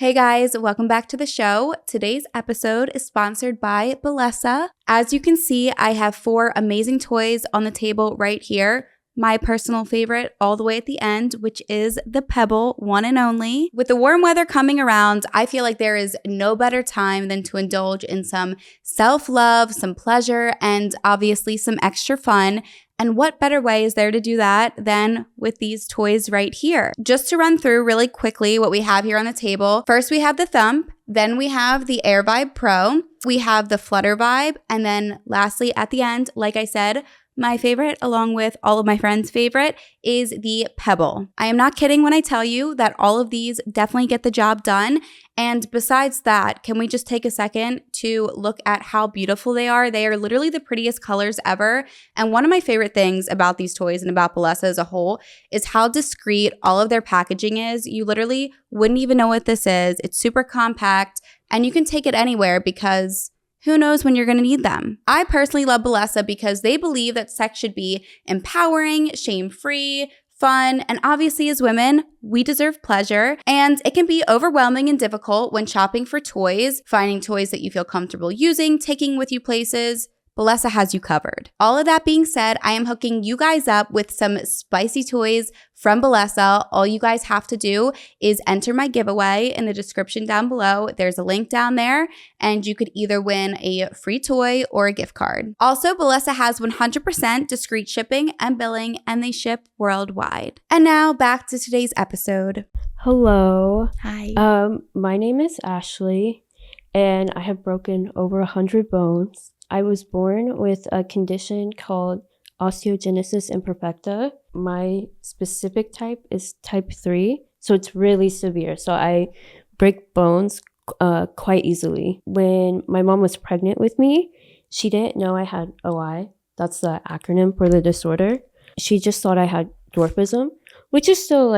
Hey guys, welcome back to the show. Today's episode is sponsored by Bellesa. As you can see, I have 4 amazing toys on the table right here. My personal favorite all the way at the end, which is the Pebble, one and only. With the warm weather coming around, I feel like there is no better time than to indulge in some self-love, some pleasure, and obviously some extra fun. And what better way is there to do that than with these toys right here? Just to run through really quickly what we have here on the table. First, we have the Thump. Then we have the Air Vibe Pro. We have the Flutter Vibe. And then lastly, at the end, like I said, my favorite, along with all of my friends' favorite, is the Pebble. I am not kidding when I tell you that all of these definitely get the job done. And besides that, can we just take a second to look at how beautiful they are? They are literally the prettiest colors ever. And one of my favorite things about these toys and about Bellesa as a whole is how discreet all of their packaging is. You literally wouldn't even know what this is. It's super compact and you can take it anywhere because who knows when you're going to need them. I personally love Bellesa because they believe that sex should be empowering, shame-free, fun, and obviously as women, we deserve pleasure. And it can be overwhelming and difficult when shopping for toys, finding toys that you feel comfortable using, taking with you places. Bellesa has you covered. All of that being said, I am hooking you guys up with some spicy toys from Bellesa. All you guys have to do is enter my giveaway in the description down below. There's a link down there, and you could either win a free toy or a gift card. Also, Bellesa has 100% discreet shipping and billing, and they ship worldwide. And now back to today's episode. Hello. Hi. My name is Ashley, and I have broken over 100 bones. I was born with a condition called Osteogenesis Imperfecta. My specific type is type 3, so it's really severe. So I break bones quite easily. When my mom was pregnant with me, she didn't know I had OI. That's the acronym for the disorder. She just thought I had dwarfism, which is still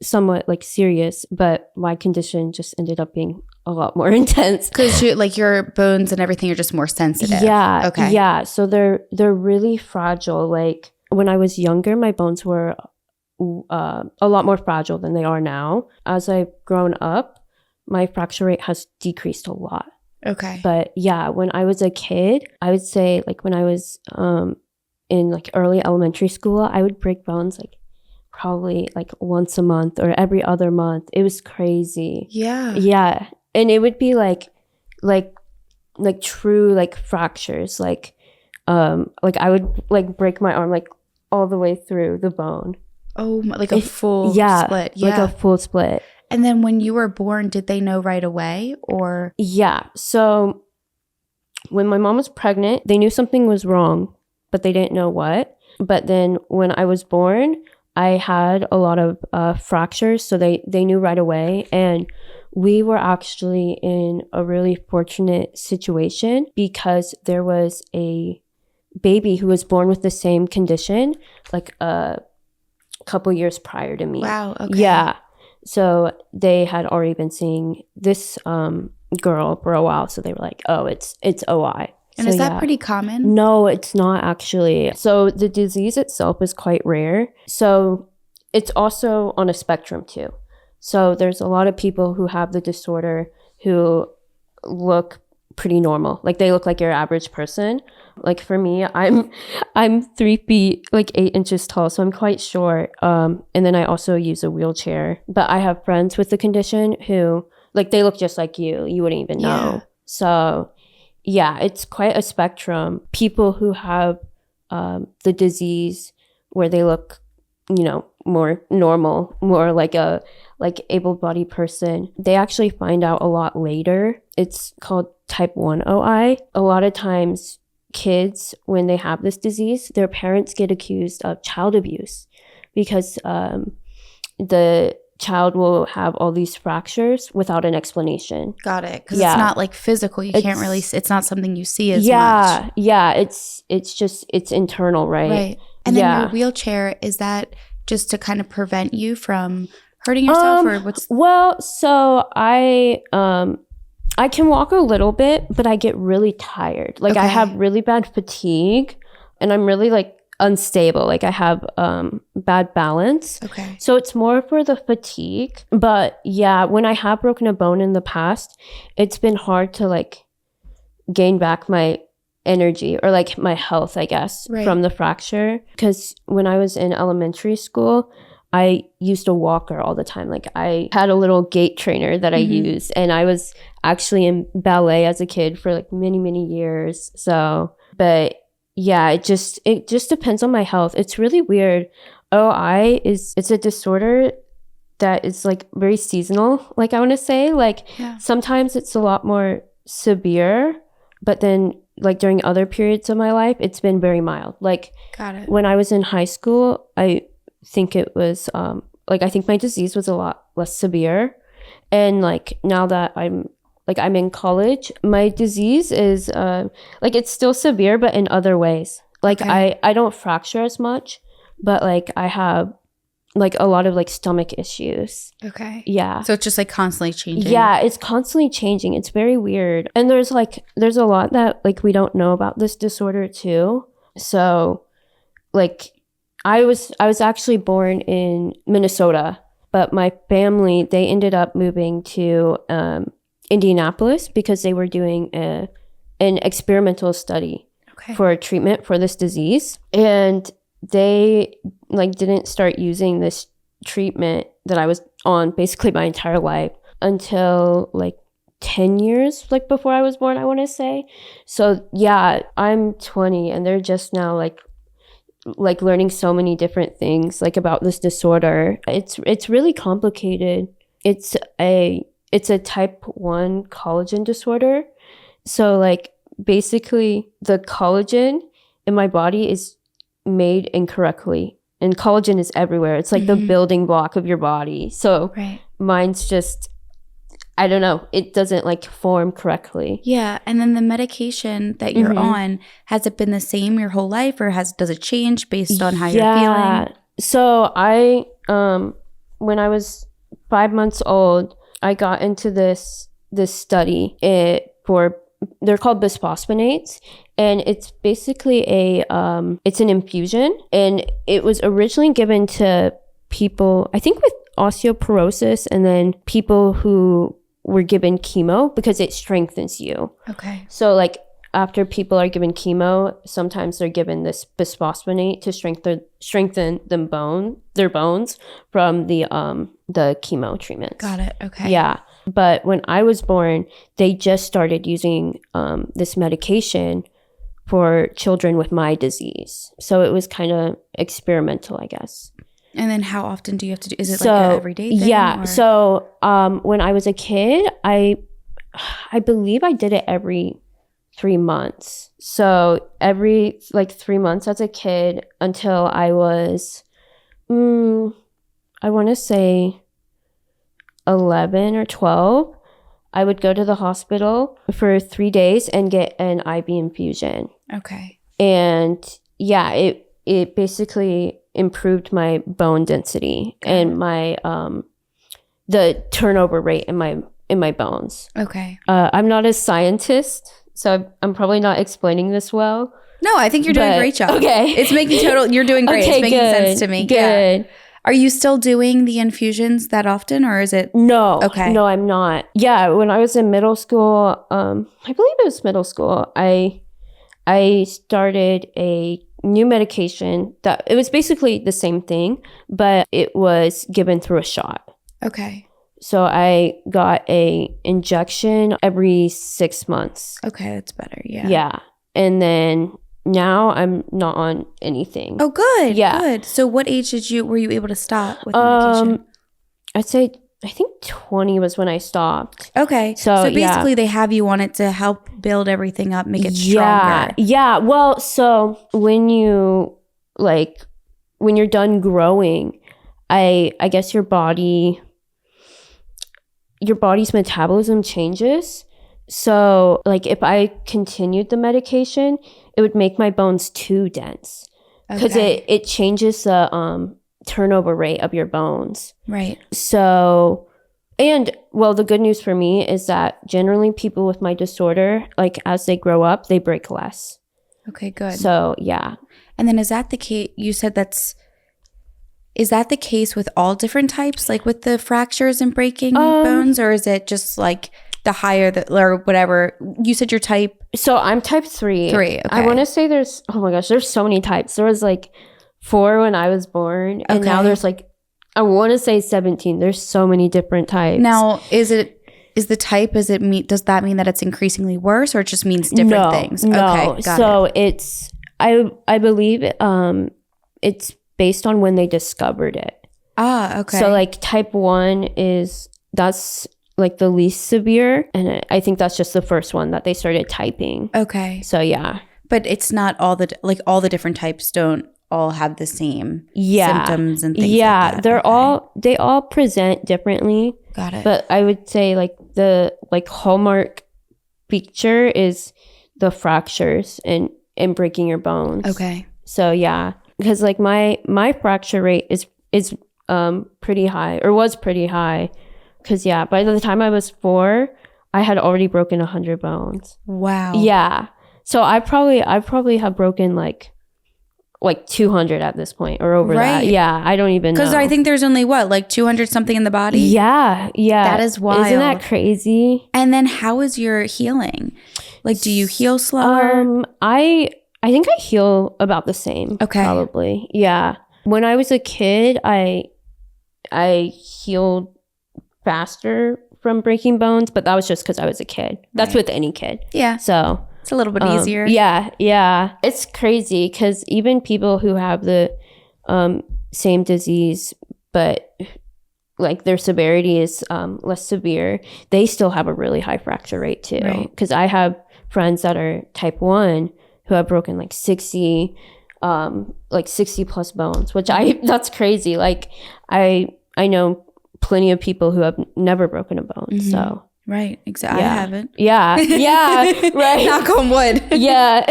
somewhat serious, but my condition just ended up being a lot more intense Because your bones and everything are just more sensitive. Yeah. Okay. Yeah. So they're really fragile. Like when I was younger, my bones were a lot more fragile than they are now. As I've grown up, my fracture rate has decreased a lot. Okay. But yeah, when I was a kid, I would say when I was in early elementary school, I would break bones probably once a month or every other month. It was crazy. Yeah. Yeah. And it would be true fractures. I would break my arm all the way through the bone. Oh, a full split. Yeah. Like a full split. And then when you were born, did they know right away or? Yeah. So when my mom was pregnant, they knew something was wrong, but they didn't know what. But then when I was born, I had a lot of fractures, so they knew right away. And we were actually in a really fortunate situation because there was a baby who was born with the same condition a couple years prior to me. Wow. Okay. Yeah. So they had already been seeing this girl for a while. So they were like, oh, it's OI. And is that pretty common? No, it's not actually. So the disease itself is quite rare. So it's also on a spectrum too. So there's a lot of people who have the disorder who look pretty normal. They look like your average person. For me, I'm 3 feet, 8 inches tall. So I'm quite short. And then I also use a wheelchair. But I have friends with the condition who they look just like you. You wouldn't even know. Yeah. So yeah, it's quite a spectrum. People who have the disease where they look, more normal, more like a able-bodied person, they actually find out a lot later. It's called type 1 OI. A lot of times kids, when they have this disease, their parents get accused of child abuse because the child will have all these fractures without an explanation. Got it. Because it's not physical. Can't really, it's not something you see as much. Yeah. Yeah. It's internal, right? Right. And then your wheelchair, is that just to kind of prevent you from hurting yourself or what's? Well, so I can walk a little bit, but I get really tired. I have really bad fatigue and I'm really unstable. Like I have bad balance. Okay. So it's more for the fatigue. But yeah, when I have broken a bone in the past, it's been hard to like gain back my energy or like my health, I guess, from the fracture. Because when I was in elementary school, I used a walker all the time. Like I had a little gait trainer that I used, and I was actually in ballet as a kid for like many, many years. So, but yeah, it just depends on my health. It's really weird. It's a disorder that is like very seasonal. Like I want to say, like sometimes it's a lot more severe, but then like during other periods of my life, it's been very mild. Like got it. When I was in high school, I think it was I think my disease was a lot less severe, and like now that I'm in college, my disease is it's still severe, but in other ways. Like I don't fracture as much, but like I have like a lot of like stomach issues. Okay. Yeah. So it's just like constantly changing. Yeah, it's constantly changing. It's very weird. And there's a lot that like we don't know about this disorder too. So like I was actually born in Minnesota, but my family, they ended up moving to Indianapolis because they were doing an experimental study for a treatment for this disease. And they like didn't start using this treatment that I was on basically my entire life until like 10 years like before I was born, I want to say. So yeah, I'm 20 and they're just now like learning so many different things like about this disorder. It's really complicated. It's a type 1 collagen disorder. So like basically the collagen in my body is made incorrectly, and collagen is everywhere. It's like the building block of your body. So mine's just, I don't know, it doesn't like form correctly. Yeah. And then the medication that you're on, has it been the same your whole life, or does it change based on how you're feeling? So I when I was 5 months old, I got into this study they're called bisphosphonates, and it's basically it's an infusion, and it was originally given to people, I think, with osteoporosis, and then people who were given chemo because it strengthens you. Okay. So like after people are given chemo, sometimes they're given this bisphosphonate to strengthen their bones from the chemo treatments. Got it. Okay. Yeah. But when I was born, they just started using this medication for children with my disease. So it was kind of experimental, I guess. And then how often do you have to do? Is it like an everyday thing? Yeah. Or? So when I was a kid, I believe I did it every 3 months. So every 3 months as a kid until I was, I want to say 11 or 12, I would go to the hospital for 3 days and get an IV infusion. Okay. And yeah, it basically improved my bone density and my the turnover rate in my bones. Okay. I'm not a scientist, so I'm probably not explaining this well. No, I think you're doing a great job. Okay. You're doing great. Okay, it's making sense to me. Good. Yeah. Are you still doing the infusions that often, or is it? No. Okay. No, I'm not. Yeah, when I was in middle school, I believe it was middle school, I started a new medication that it was basically the same thing, but it was given through a shot. Okay. So I got a injection every 6 months. Okay, that's better. Yeah. Yeah. And then now I'm not on anything. Oh, good. Yeah. Good. So what age were you able to stop with medication? I'd say, I think 20 was when I stopped. Okay. So basically they have you on it to help build everything up, make it stronger. Yeah. Well, so when you're done growing, I guess your body's metabolism changes. So like if I continued the medication, it would make my bones too dense because it changes the turnover rate of your bones. Right. So, and well, the good news for me is that generally people with my disorder, like as they grow up, they break less. Okay, good. So yeah. And then is that the case? You said is that the case with all different types, like with the fractures and breaking bones, or is it just like the higher or whatever? You said your type. So I'm type 3. 3. Okay. I want to say there's so many types. There was like 4 when I was born, and now there's like, I want to say 17. There's so many different types. Now, does that mean that it's increasingly worse, or it just means different things? No. Okay, got so it. It's I believe it's based on when they discovered it. Ah, okay. So like type 1 that's like the least severe, and I think that's just the first one that they started typing. Okay. So yeah. But it's not all the different types don't all have the same symptoms and things like that. Yeah, they all present differently. Got it. But I would say like the hallmark feature is the fractures and breaking your bones. Okay. So yeah, because like my fracture rate is pretty high, or was pretty high, because yeah, by the time I was 4, I had already broken 100 bones. Wow. Yeah. So I probably have broken like 200 at this point, or over that. Yeah, I don't even know. Because I think there's only 200 something in the body? Yeah. That is wild. Isn't that crazy? And then how is your healing? Like, do you heal slower? I think I heal about the same. Okay. Probably. Yeah. When I was a kid, I healed faster from breaking bones, but that was just because I was a kid. That's with any kid. Yeah. So it's a little bit easier. Yeah. It's crazy because even people who have the same disease, but like their severity is less severe, they still have a really high fracture rate too. Because I have friends that are type 1 who have broken like 60 plus bones, which that's crazy. Like I know plenty of people who have never broken a bone. Mm-hmm. So right, exactly. Yeah. I haven't. Yeah, right. Knock on wood. Yeah.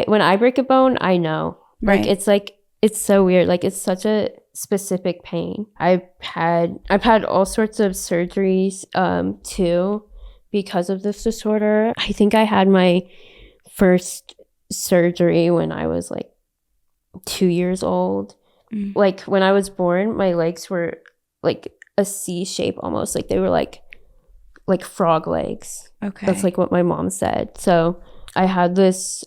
When I break a bone, I know. Like it's so weird. Like it's such a specific pain. I've had all sorts of surgeries too because of this disorder. I think I had my first surgery when I was like 2 years old. Like when I was born, my legs were like a C shape almost, like they were like frog legs. Okay. That's like what my mom said. So I had this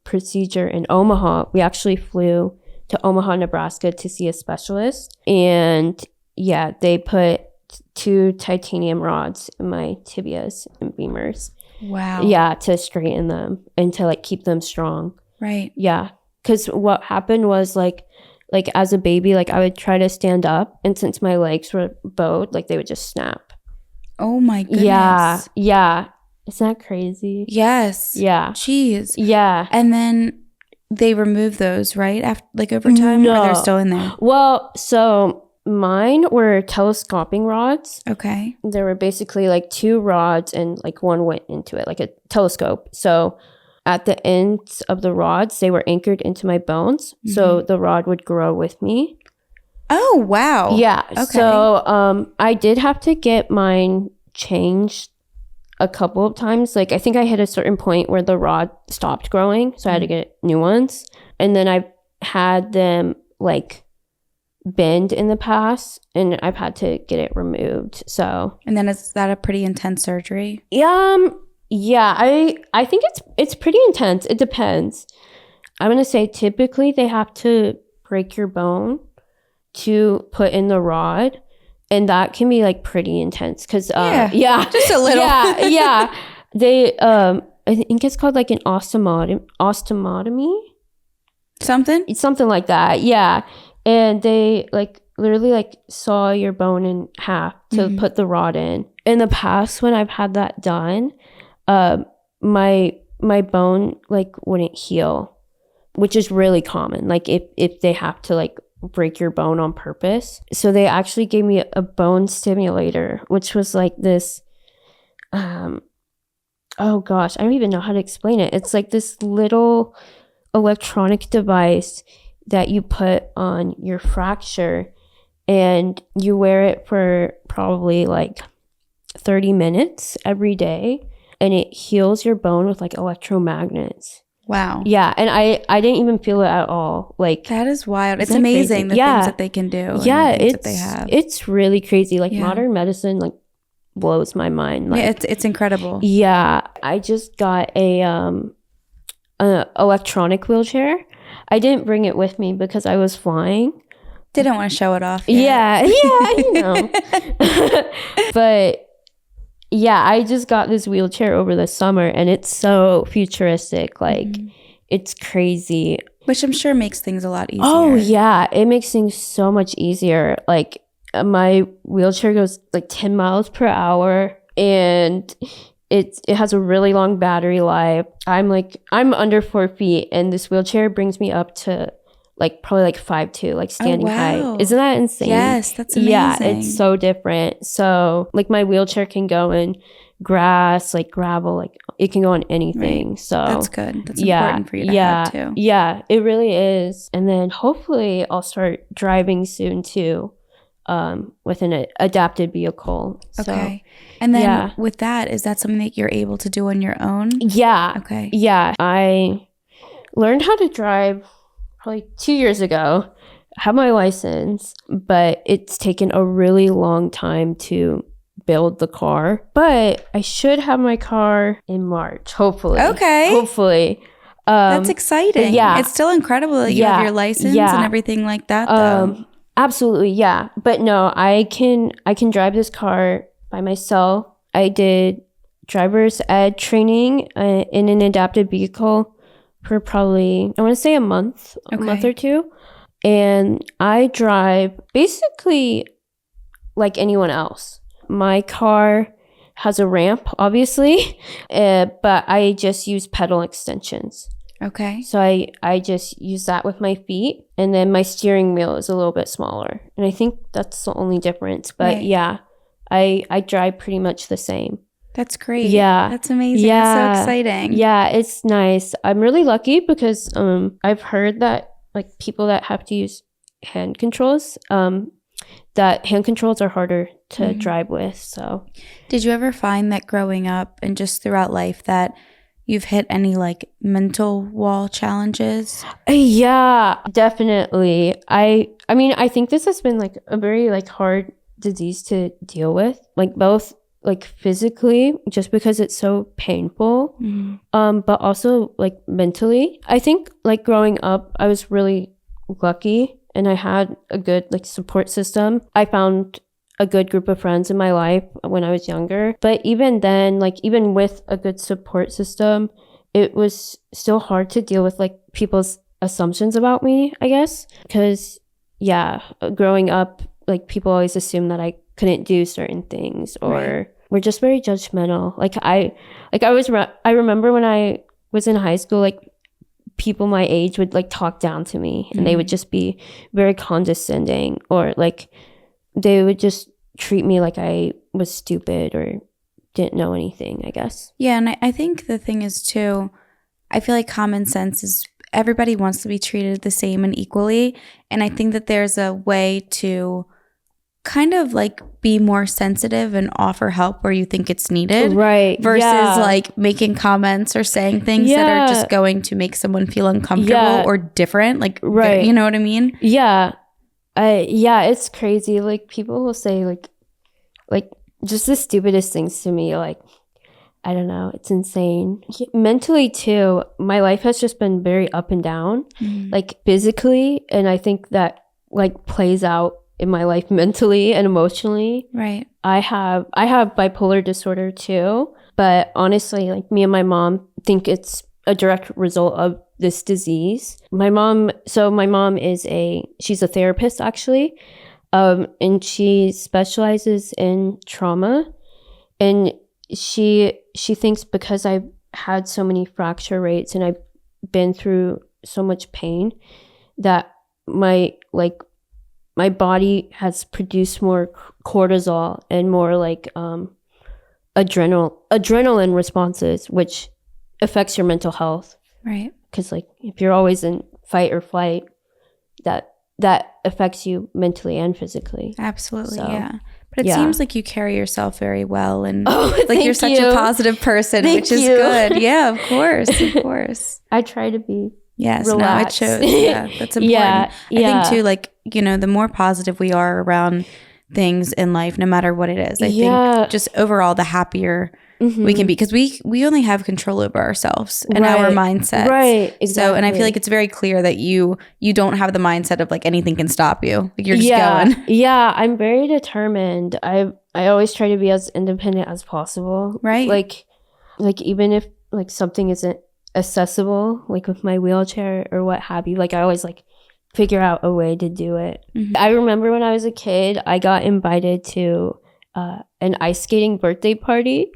procedure in Omaha. We actually flew to Omaha, Nebraska to see a specialist. And yeah, they put 2 titanium rods in my tibias and femurs. Wow. Yeah, to straighten them and to like keep them strong. Right. Yeah. Because what happened was like as a baby, like I would try to stand up, and since my legs were bowed, like they would just snap. Oh my goodness. Yeah. Isn't that crazy? Yes. Yeah. Jeez. Yeah. And then they remove those, right? After, like over time, or they're still in there? Well, so mine were telescoping rods. Okay. There were basically like 2 rods, and like one went into it, like a telescope. So at the ends of the rods, they were anchored into my bones. Mm-hmm. So the rod would grow with me. Oh, wow. Yeah. Okay. So I did have to get mine changed a couple of times. Like I think I hit a certain point where the rod stopped growing. So I had to get new ones. And then I've had them like bend in the past, and I've had to get it removed. So. And then is that a pretty intense surgery? Yeah, I think it's pretty intense. It depends. I'm going to say typically they have to break your bone to put in the rod, and that can be like pretty intense because just a little. Yeah. They I think it's called like an osteotomy. Something like that. Yeah. And they like literally like saw your bone in half to put the rod in. In the past when I've had that done, my bone like wouldn't heal, which is really common. Like if they have to like break your bone on purpose. So they actually gave me a bone stimulator, which was like this, oh gosh, I don't even know how to explain it. It's like this little electronic device that you put on your fracture, and you wear it for probably like 30 minutes every day. And it heals your bone with like electromagnets. Wow. Yeah, and I didn't even feel it at all. Like, that is wild. It's that amazing crazy? the things that they can do. Yeah, and the things that they have. it's really crazy. Like modern medicine, like blows my mind. Like, yeah, it's incredible. Yeah, I just got a electronic wheelchair. I didn't bring it with me because I was flying. Didn't want to show it off yet. Yeah, you know. But yeah, I just got this wheelchair over the summer, and it's so futuristic. Like, it's crazy. Which I'm sure makes things a lot easier. Oh, yeah. It makes things so much easier. Like, my wheelchair goes like 10 miles per hour, and it has a really long battery life. I'm under 4 feet, and this wheelchair brings me up to like probably like 5'2", like standing height. Isn't that insane? Yes, that's amazing. Yeah, it's so different. So like my wheelchair can go in grass, like gravel, like it can go on anything. Right. So that's good. That's important for you to have too. Yeah, it really is. And then hopefully I'll start driving soon too, with an adapted vehicle. Okay. And then with that, is that something that you're able to do on your own? Yeah. Okay. Yeah. I learned how to drive probably 2 years ago. I have my license, but it's taken a really long time to build the car. But I should have my car in March, hopefully. Okay. Hopefully. That's exciting. Yeah. It's still incredible that you have your license and everything like that, though. Absolutely, yeah. But no, I can drive this car by myself. I did driver's ed training in an adapted vehicle for probably, I want to say a month or two. And I drive basically like anyone else. My car has a ramp, obviously, but I just use pedal extensions. Okay. So I just use that with my feet, and then my steering wheel is a little bit smaller. And I think that's the only difference. But yeah, I drive pretty much the same. That's great. Yeah. That's amazing. Yeah. That's so exciting. Yeah, it's nice. I'm really lucky because I've heard that like people that have to use hand controls, that hand controls are harder to drive with. So did you ever find that growing up and just throughout life that you've hit any like mental wall challenges? Yeah, definitely. I mean, I think this has been like a very like hard disease to deal with, like both like physically, just because it's so painful, but also like mentally. I think like growing up, I was really lucky and I had a good like support system. I found a good group of friends in my life when I was younger. But even then, like even with a good support system, it was still hard to deal with like people's assumptions about me, I guess. Because growing up, like people always assume that I couldn't do certain things or were just very judgmental. I remember when I was in high school, like people my age would like talk down to me and they would just be very condescending, or like they would just treat me like I was stupid or didn't know anything, I guess. Yeah, and I think the thing is too, I feel like common sense is everybody wants to be treated the same and equally. And I think that there's a way to kind of like be more sensitive and offer help where you think it's needed. Right. Versus like making comments or saying things that are just going to make someone feel uncomfortable or different. Like, you know what I mean? Yeah. It's crazy. Like people will say like just the stupidest things to me. Like, I don't know. It's insane. Mentally too, my life has just been very up and down, like physically. And I think that like plays out in my life mentally and emotionally. Right. I have bipolar disorder too, but honestly, like me and my mom think it's a direct result of this disease. My mom is she's a therapist actually, and she specializes in trauma, and she thinks because I've had so many fracture rates and I've been through so much pain that my body has produced more cortisol and more like adrenaline responses, which affects your mental health. Right. Because like if you're always in fight or flight, that affects you mentally and physically. Absolutely, so. yeah. But But it seems like you carry yourself very well, and like you're such a positive person, which is good. Yeah, of course. I try to be. Yes, relaxed. No, it shows. Yeah, that's important. I think too, like, the more positive we are around things in life, no matter what it is, I think just overall the happier we can be, because we only have control over ourselves and our mindsets. Right. Exactly. So, and I feel like it's very clear that you don't have the mindset of like anything can stop you. Like you're just going. Yeah, I'm very determined. I always try to be as independent as possible. Right. Like even if like something isn't accessible, like with my wheelchair or what have you, like I always like figure out a way to do it. I remember when I was a kid, I got invited to an ice skating birthday party,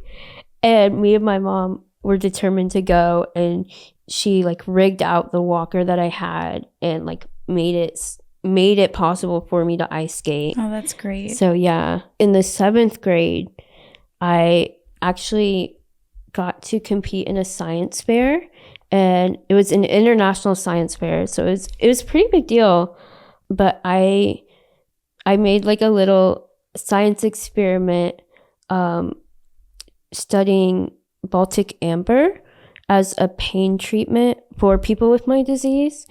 and me and my mom were determined to go, and she like rigged out the walker that I had and like made it possible for me to ice skate. Oh, that's great. So yeah, in the 7th grade, I actually got to compete in a science fair, and it was an international science fair, so it was a pretty big deal. But I made like a little science experiment studying Baltic amber as a pain treatment for people with my disease.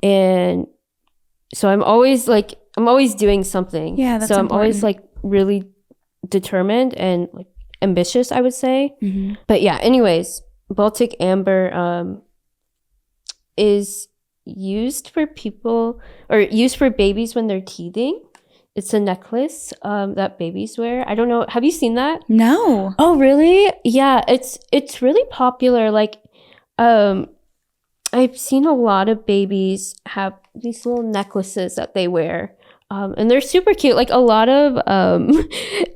And so I'm always doing something. Yeah, that's so important. I'm always like really determined and like ambitious, I would say. But yeah, anyways, Baltic amber is used for babies when they're teething. It's a necklace that babies wear. I don't know. Have you seen that? No. Oh, really? Yeah, it's really popular. Like, I've seen a lot of babies have these little necklaces that they wear, and they're super cute. Like a lot of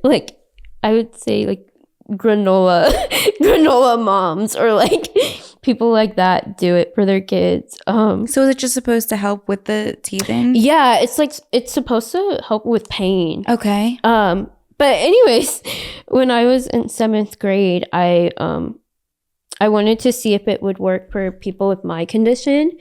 like I would say like granola moms or like people like that do it for their kids. So is it just supposed to help with the teething? Yeah, it's supposed to help with pain. Okay. But anyways, when I was in 7th grade, I wanted to see if it would work for people with my condition.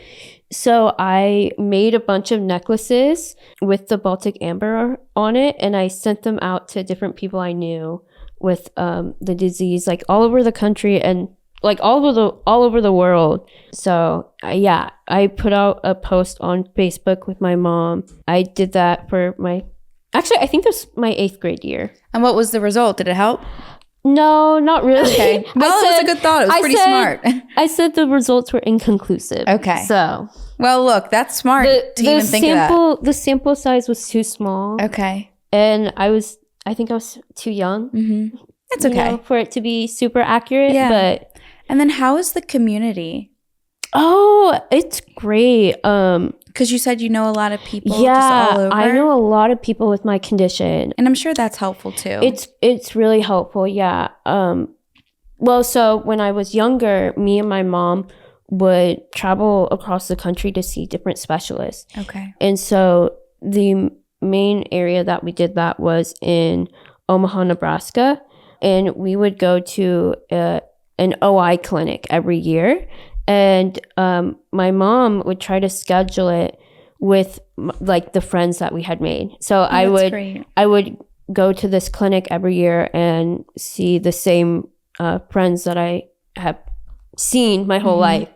So I made a bunch of necklaces with the Baltic amber on it, and I sent them out to different people I knew with the disease, like all over the country and like all over the world. So I put out a post on Facebook with my mom. I did that for actually I think it was my 8th grade year. And what was the result? Did it help? No, not really. Okay. Well, it was a good thought. It was pretty smart. I said the results were inconclusive. Okay. So well, look, that's smart to even think of that. The sample size was too small. Okay. And I think I was too young. That's okay. For it to be super accurate. Yeah. But and then how is the community? Oh, it's great. Because you said you know a lot of people just all over. I know a lot of people with my condition. And I'm sure that's helpful too. It's really helpful, yeah. Well, so when I was younger, me and my mom would travel across the country to see different specialists. Okay. And so the main area that we did that was in Omaha, Nebraska. And we would go to an OI clinic every year. And my mom would try to schedule it with like the friends that we had made. So I would go to this clinic every year and see the same friends that I have seen my whole life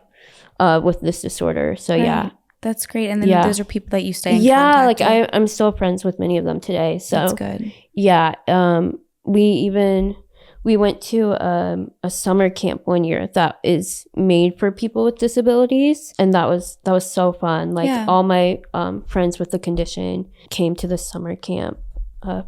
with this disorder. So yeah. That's great. And then those are people that you stay in contact with? I'm still friends with many of them today. So that's good. Yeah. We went to a summer camp one year that is made for people with disabilities, and that was so fun. Like all my friends with the condition came to the summer camp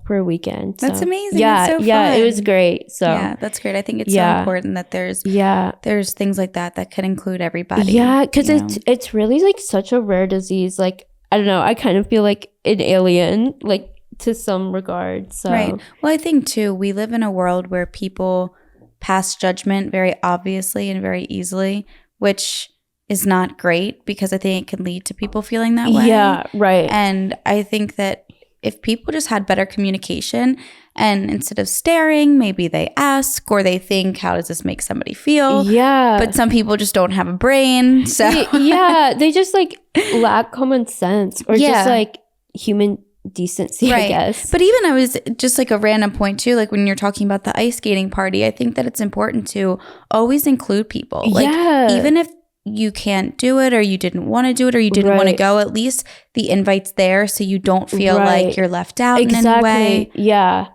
for a weekend. So. That's amazing. Yeah, that's so yeah, fun. It was great. So yeah, that's great. I think it's so important that there's things like that can include everybody. Yeah, because it's really like such a rare disease. Like I don't know, I kind of feel like an alien, like to some regard. So. Right. Well, I think too, we live in a world where people pass judgment very obviously and very easily, which is not great because I think it can lead to people feeling that way. Yeah, right. And I think that if people just had better communication and instead of staring, maybe they ask or they think, how does this make somebody feel? Yeah. But some people just don't have a brain. So they just like lack common sense or just like human decency, I guess. But even I was just like a random point too, like when you're talking about the ice skating party, I think that it's important to always include people. Like even if you can't do it or you didn't want to do it or you didn't want to go, at least the invite's there so you don't feel like you're left out in any way. Yeah.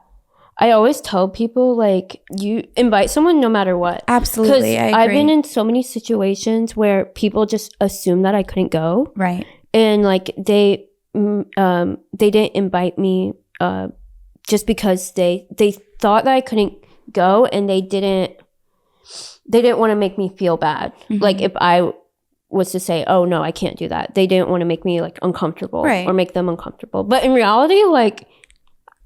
I always tell people, like, you invite someone no matter what. Absolutely, I agree. I've been in so many situations where people just assume that I couldn't go. Right. And like they didn't invite me just because they thought that I couldn't go, and they didn't want to make me feel bad. Like if I was to say, oh no, I can't do that, they didn't want to make me like uncomfortable or make them uncomfortable. But in reality, like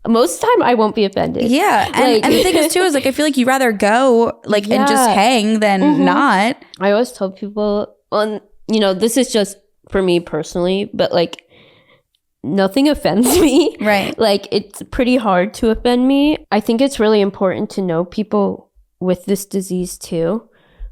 most of the time I won't be offended. Yeah. And the thing is too is like I feel like you'd rather go like and just hang than not. I always tell people, well, you know, this is just for me personally, but like nothing offends me. Right. Like it's pretty hard to offend me. I think it's really important to know people with this disease too,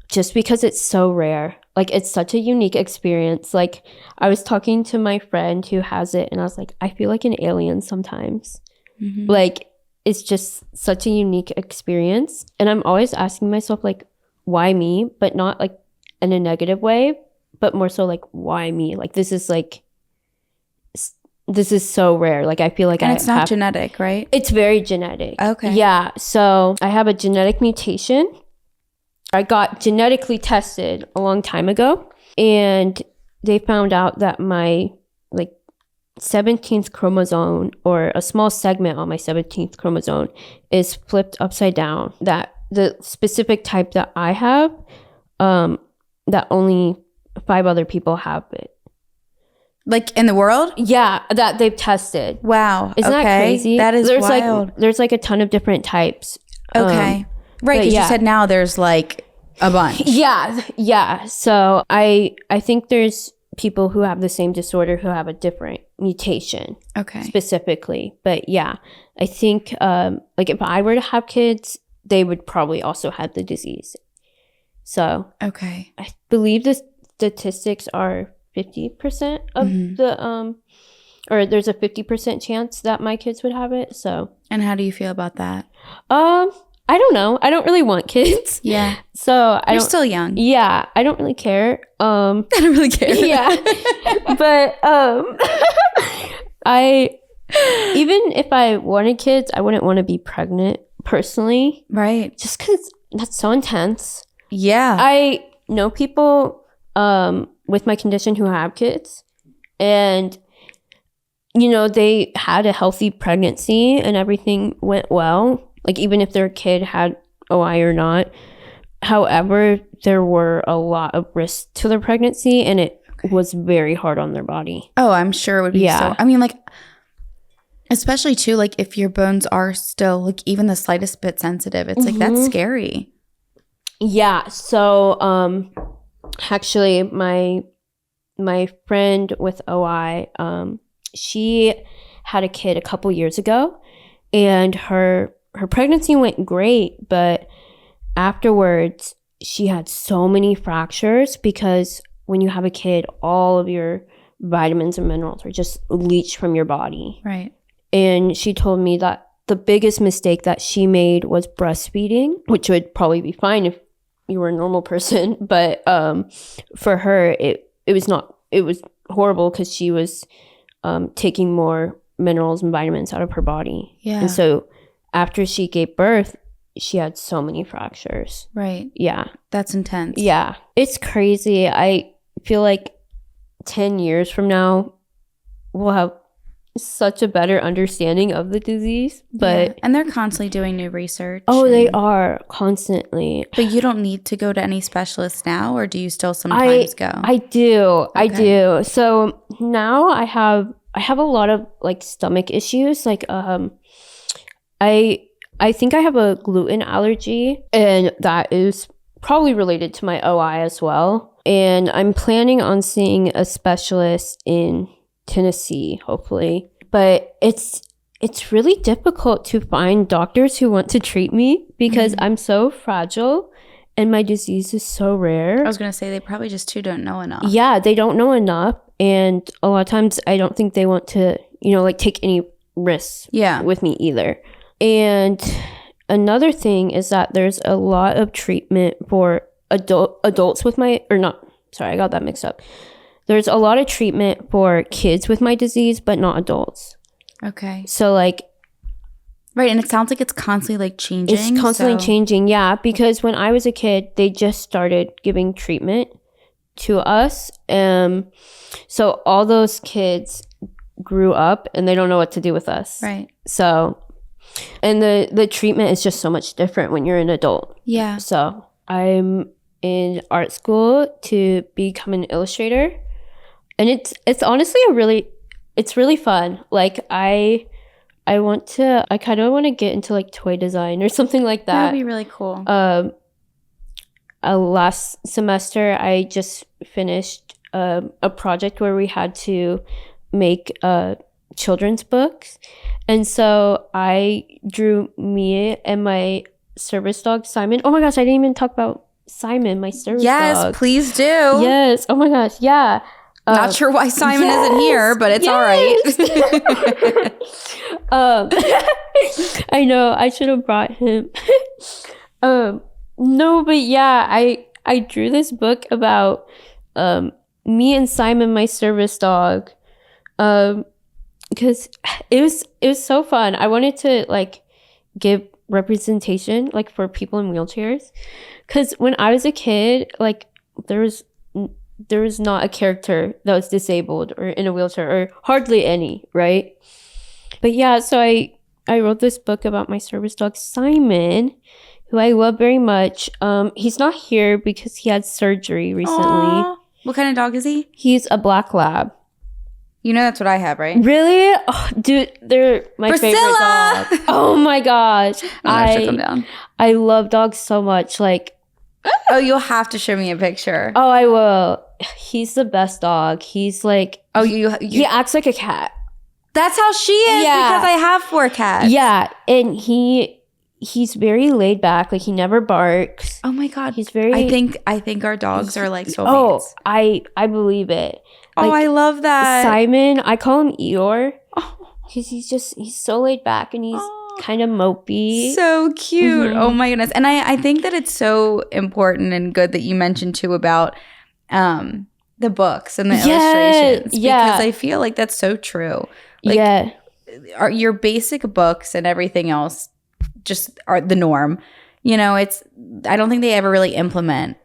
just because it's so rare. Like it's such a unique experience. Like I was talking to my friend who has it and I was like, I feel like an alien sometimes. Like it's just such a unique experience. And I'm always asking myself like, why me? But not like in a negative way, but more so like, why me? Like this is so rare. Like I feel like it's not genetic, right? It's very genetic. Okay. Yeah. So I have a genetic mutation. I got genetically tested a long time ago, and they found out that my like 17th chromosome, or a small segment on my 17th chromosome, is flipped upside down. That the specific type that I have, that only 5 other people have it. Like in the world? Yeah, that they've tested. Wow. Isn't that crazy? That is wild. There's like a ton of different types. Okay. Right, because you said now there's like a bunch. Yeah. So I think there's people who have the same disorder who have a different mutation. Okay. Specifically. But yeah, I think like if I were to have kids, they would probably also have the disease. So I believe the statistics are 50% of the or there's a 50% chance that my kids would have it. So, and how do you feel about that? I don't know. I don't really want kids. Yeah. So You're still young. Yeah, I don't really care. I don't really care. Yeah. But even if I wanted kids, I wouldn't want to be pregnant personally. Right. Just because that's so intense. Yeah. I know people with my condition who have kids, and you know, they had a healthy pregnancy and everything went well. Like even if their kid had OI or not. However, there were a lot of risks to their pregnancy, and it was very hard on their body. Oh, I'm sure it would be. Yeah. So, I mean, like, especially too, like if your bones are still like even the slightest bit sensitive, it's like that's scary. Yeah. So, actually, my friend with OI, she had a kid a couple years ago, and her pregnancy went great, but afterwards she had so many fractures because when you have a kid, all of your vitamins and minerals are just leached from your body. Right. And she told me that the biggest mistake that she made was breastfeeding, which would probably be fine if you were a normal person, but for her it was horrible because she was taking more minerals and vitamins out of her body. Yeah. And so after she gave birth, she had so many fractures. Right. Yeah. That's intense. Yeah. It's crazy. I feel like 10 years from now, we'll have such a better understanding of the disease. But yeah. And they're constantly doing new research. Oh, they are constantly. But you don't need to go to any specialists now, or do you still sometimes go? I do. Okay. I do. So now I have a lot of like stomach issues. Like I think I have a gluten allergy, and that is probably related to my OI as well. And I'm planning on seeing a specialist in Tennessee, hopefully. But it's really difficult to find doctors who want to treat me because I'm so fragile and my disease is so rare. I was going to say they probably just too don't know enough. Yeah, they don't know enough. And a lot of times I don't think they want to like take any risks Yeah. with me either. And another thing is that there's a lot of treatment for adults with my, or not, sorry, I got that mixed up. There's a lot of treatment for kids with my disease, but not adults. Okay. So like, right, and it sounds like it's constantly like changing. It's constantly changing, yeah, because when I was a kid, they just started giving treatment to us. So all those kids grew up and they don't know what to do with us. Right. So, and the treatment is just so much different when you're an adult. Yeah. So I'm in art school to become an illustrator. And it's honestly it's really fun. Like I kind of want to get into like toy design or something like that. That'd be really cool. Last semester I just finished a project where we had to make children's books, and so I drew me and my service dog Simon. Oh my gosh, I didn't even talk about Simon, my service dog. Yes, please do. Yes. Oh my gosh, yeah. Not sure why Simon isn't here, but it's all right. I know, I should have brought him. No, but yeah, I drew this book about me and Simon, my service dog, because it was so fun. I wanted to like give representation like for people in wheelchairs, because when I was a kid, like there was not a character that was disabled or in a wheelchair, or hardly any, right? But yeah, so I wrote this book about my service dog Simon, who I love very much. He's not here because he had surgery recently. Aww. What kind of dog is he? He's a black lab. You know that's what I have, right? Really? Oh, dude, they're my Priscilla! favorite dog. Oh my gosh. Come down. I love dogs so much. Like, oh, you'll have to show me a picture. oh, I will. He's the best dog. He's like, Oh, he acts like a cat. That's how she is, Yeah. because I have 4 cats. Yeah, and he's very laid back. Like, he never barks. Oh my god. He's very. I think our dogs are like soulmates. Oh, I believe it. Oh, Like, I love that. Simon, I call him Eeyore Oh, because he's so laid back and he's kind of mopey. so cute. Mhm. Oh my goodness. And I think that it's so important and good that you mentioned too about the books and the illustrations. Yeah. Because I feel like that's so true. Like, yeah. your basic books and everything else just are the norm. You know, I don't think they ever really implement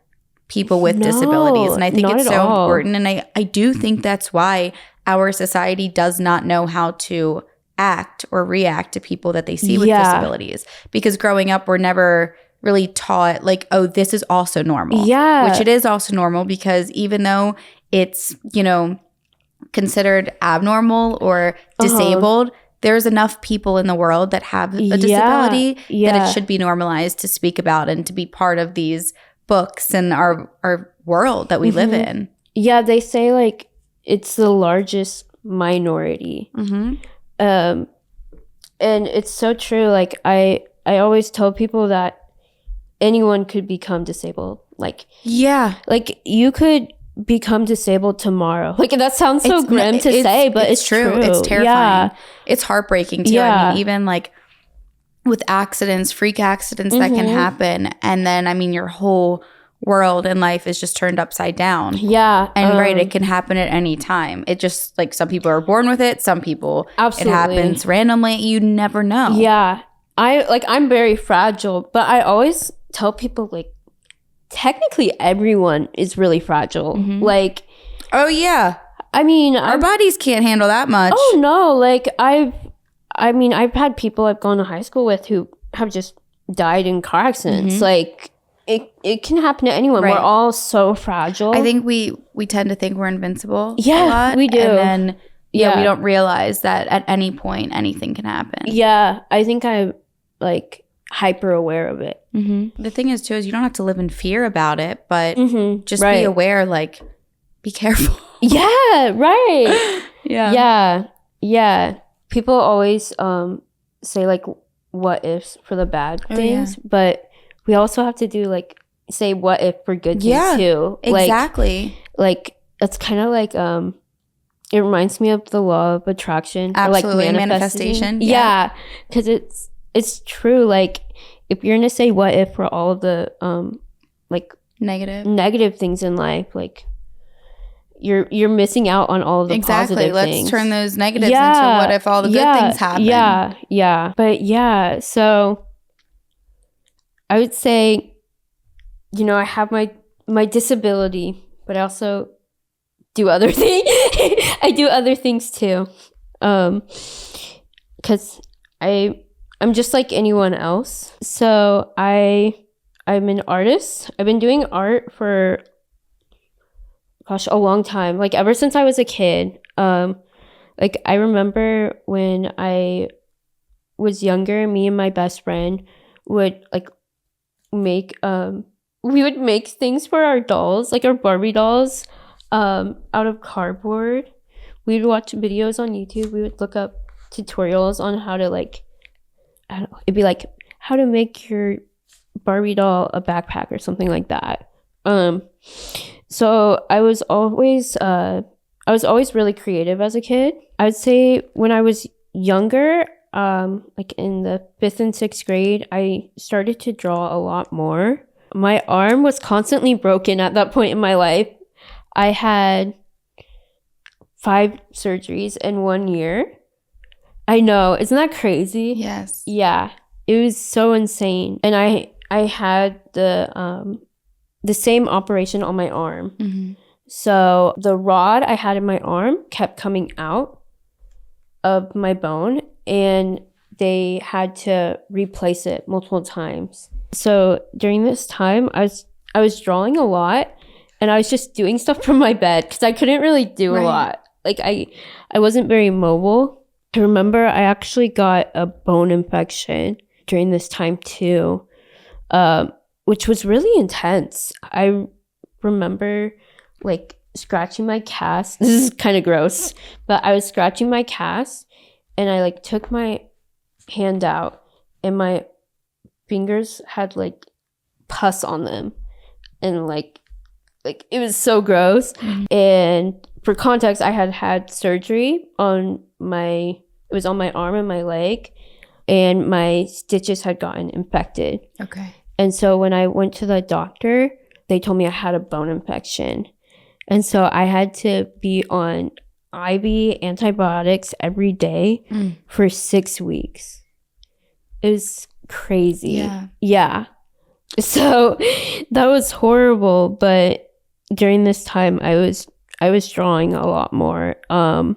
people with disabilities. And I think not it's at so all. important. And I do think that's why our society does not know how to act or react to people that they see with disabilities. Because growing up, we're never really taught like, oh, this is also normal. Yeah. Which it is also normal, because even though it's, considered abnormal or disabled, there's enough people in the world that have a disability that it should be normalized to speak about and to be part of these books and our world that we live in. Yeah, they say like it's the largest minority. Mm-hmm. And it's so true. Like I always tell people that anyone could become disabled. Like you could become disabled tomorrow. Like, that sounds so grim to say, but it's true. It's terrifying. Yeah. It's heartbreaking too. Yeah. I mean, even like with accidents, freak accidents that can happen, and then your whole world and life is just turned upside down. Yeah. And it can happen at any time. It just, like, some people are born with it, some people Absolutely. it happens randomly. You never know. Yeah. I'm very fragile, but I always tell people, like, technically everyone is really fragile. Like, oh yeah, I mean, our bodies can't handle that much. Oh no, like I've had people I've gone to high school with who have just died in car accidents. Like, it can happen to anyone. Right. We're all so fragile. I think we tend to think we're invincible. Yeah, a lot, we do. And then we Yeah. don't realize that at any point anything can happen. Yeah, I think I'm like hyper aware of it. The thing is too is you don't have to live in fear about it, but just Right. be aware. Like, be careful. Yeah, right. Yeah. Yeah. People always say like what ifs for the bad things, but we also have to do like say what if for good things too. Exactly. Like it's kind of like it reminds me of the law of attraction. Absolutely. Or like manifestation. Yeah. Because it's true. Like if you're going to say what if for all of the like negative things in life, like you're missing out on all of the positive Let's things. turn those negatives into what if all the good things happen. But yeah, so I would say, you know, I have my disability, but I also do other things. I do other things too, because I'm just like anyone else. So I'm an artist. I've been doing art for a long time, like ever since I was a kid. Like I remember when I was younger, me and my best friend would like make we would make things for our dolls, like our Barbie dolls, out of cardboard. We'd watch videos on YouTube. We would look up tutorials on how to, like, I don't know, it'd be like how to make your Barbie doll a backpack or something like that. So I was always really creative as a kid. I would say when I was younger, like in the 5th and 6th grade, I started to draw a lot more. My arm was constantly broken at that point in my life. I had 5 surgeries in 1 year. I know, isn't that crazy? Yes. Yeah, it was so insane. And I had the same operation on my arm. Mm-hmm. So the rod I had in my arm kept coming out of my bone, and they had to replace it multiple times. So during this time, I was drawing a lot, and I was just doing stuff from my bed because I couldn't really do a lot. Like I wasn't very mobile. I remember I actually got a bone infection during this time too, which was really intense. I remember like scratching my cast. This is kind of gross, but I was scratching my cast, and I like took my hand out, and my fingers had like pus on them, and like it was so gross. Mm-hmm. And for context, I had surgery on my arm and my leg, and my stitches had gotten infected. Okay. And so when I went to the doctor, they told me I had a bone infection. And so I had to be on IV antibiotics every day for 6 weeks. It was crazy. Yeah. So that was horrible. But during this time, I was drawing a lot more. And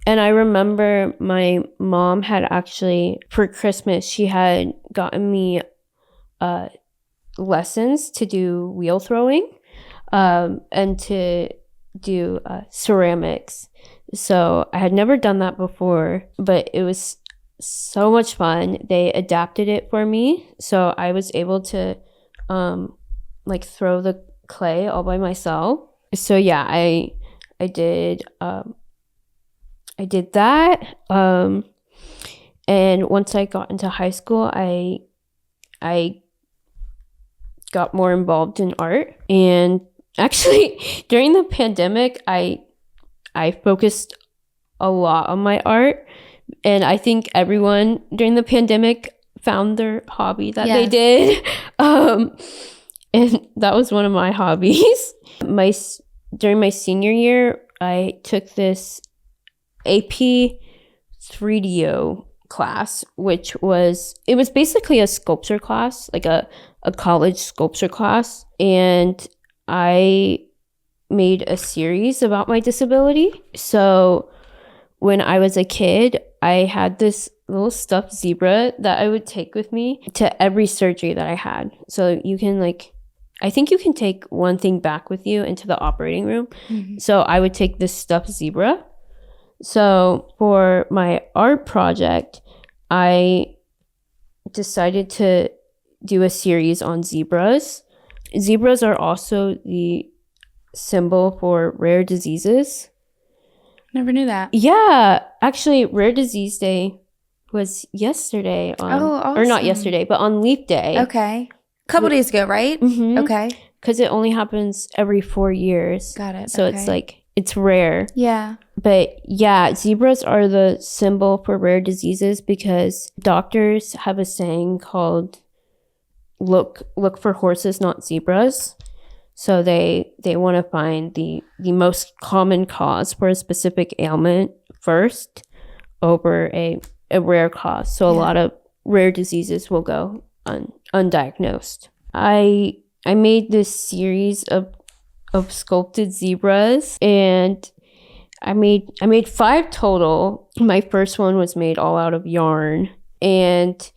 I remember my mom had actually, for Christmas, she had gotten me lessons to do wheel throwing. And to do ceramics. So I had never done that before, but it was so much fun. They adapted it for me, so I was able to like throw the clay all by myself. So yeah, I did that. And once I got into high school, I got more involved in art. And actually, during the pandemic, I focused a lot on my art. And I think everyone during the pandemic found their hobby that they did. And that was one of my hobbies. During my senior year, I took this AP 3DO class, which was basically a sculpture class, like a college sculpture class. And I made a series about my disability. So when I was a kid, I had this little stuffed zebra that I would take with me to every surgery that I had. So you can I think you can take one thing back with you into the operating room. Mm-hmm. So I would take this stuffed zebra. So for my art project, I decided to do a series on zebras. Zebras are also the symbol for rare diseases. Never knew that. Yeah, actually, Rare Disease Day was yesterday. Awesome. Or not yesterday, but on Leap Day. Okay. A couple days ago, right? Mm-hmm. Okay. Because it only happens every 4 years. Got it. So okay. it's like it's rare. Yeah. But yeah, zebras are the symbol for rare diseases because doctors have a saying called look for horses, not zebras. So they want to find the most common cause for a specific ailment first over a rare cause. So a lot of rare diseases will go undiagnosed. I made this series of sculpted zebras, and I made 5 total. My first one was made all out of yarn, and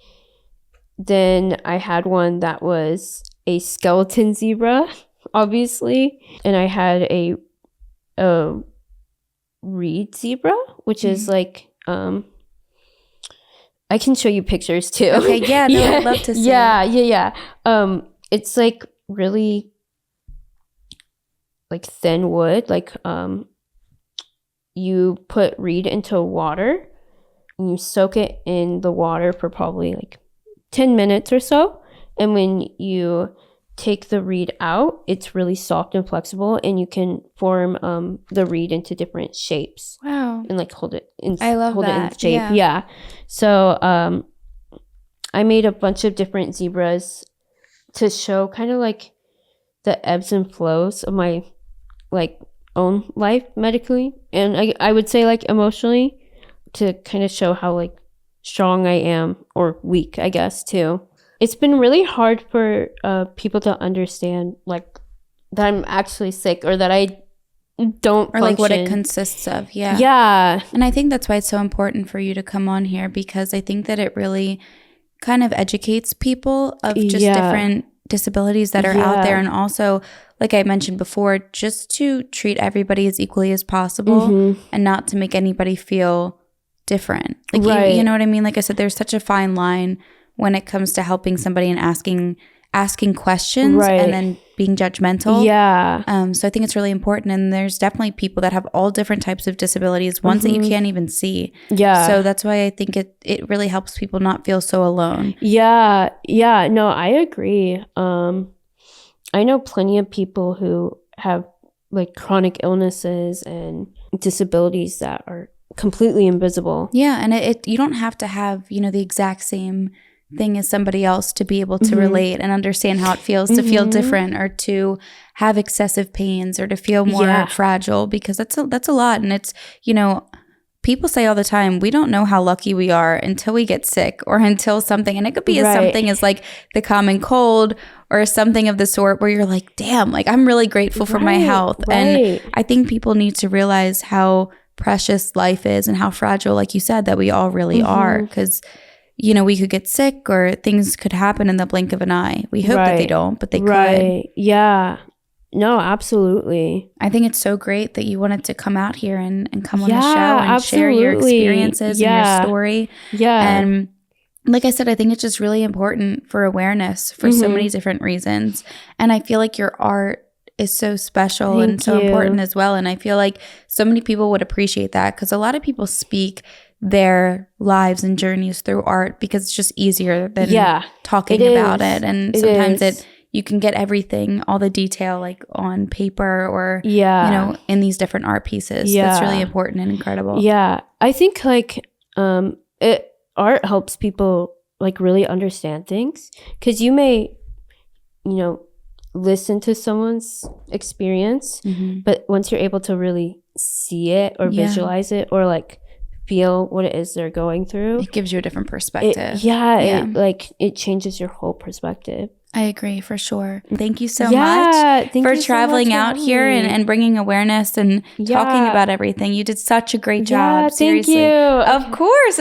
then I had one that was a skeleton zebra, obviously, and I had a reed zebra, which is like I can show you pictures too. Okay, yeah, no, I'd love to see. Yeah. It's like really like thin wood. Like you put reed into water and you soak it in the water for probably like 10 minutes or so. And when you take the reed out, it's really soft and flexible, and you can form the reed into different shapes. Wow. And like hold it in that. shape. Yeah. So I made a bunch of different zebras to show kind of like the ebbs and flows of my like own life medically, and I would say like emotionally, to kind of show how like strong I am, or weak, I guess, too. It's been really hard for people to understand like that I'm actually sick, or that I don't or function. like what it consists of. Yeah. And I think that's why it's so important for you to come on here, because I think that it really kind of educates people of just different disabilities that are out there. And also, like I mentioned before, just to treat everybody as equally as possible and not to make anybody feel different. Like, you know what I mean? Like I said, there's such a fine line when it comes to helping somebody and asking questions and then being judgmental. Yeah. So I think it's really important. And there's definitely people that have all different types of disabilities, ones that you can't even see. Yeah. So that's why I think it really helps people not feel so alone. Yeah. No, I agree. I know plenty of people who have like chronic illnesses and disabilities that are completely invisible. Yeah. And you don't have to have, the exact same thing as somebody else to be able to relate and understand how it feels to feel different, or to have excessive pains, or to feel more fragile, because that's a lot. And it's, people say all the time, we don't know how lucky we are until we get sick, or until something, and it could be as something as like the common cold or something of the sort, where you're like, damn, like I'm really grateful for my health. And I think people need to realize how precious life is, and how fragile, like you said, that we all really are, because we could get sick, or things could happen in the blink of an eye. We hope that they don't, but they could. Yeah. No, absolutely. I think it's so great that you wanted to come out here and come on the show and share your experiences and your story. Yeah. And like I said, I think it's just really important for awareness for so many different reasons. And I feel like your art is so special and so important as well. And I feel like so many people would appreciate that, because a lot of people speak their lives and journeys through art because it's just easier than talking about it. And sometimes you can get everything, all the detail, like on paper, or in these different art pieces. That's really important and incredible. Yeah. I think like art helps people like really understand things, because you may listen to someone's experience, but once you're able to really see it or visualize it, or like feel what it is they're going through, it gives you a different perspective. It changes your whole perspective. I agree, for sure. Thank you so much for traveling out here and bringing awareness and talking about everything. You did such a great job. Thank Seriously. you. Of course.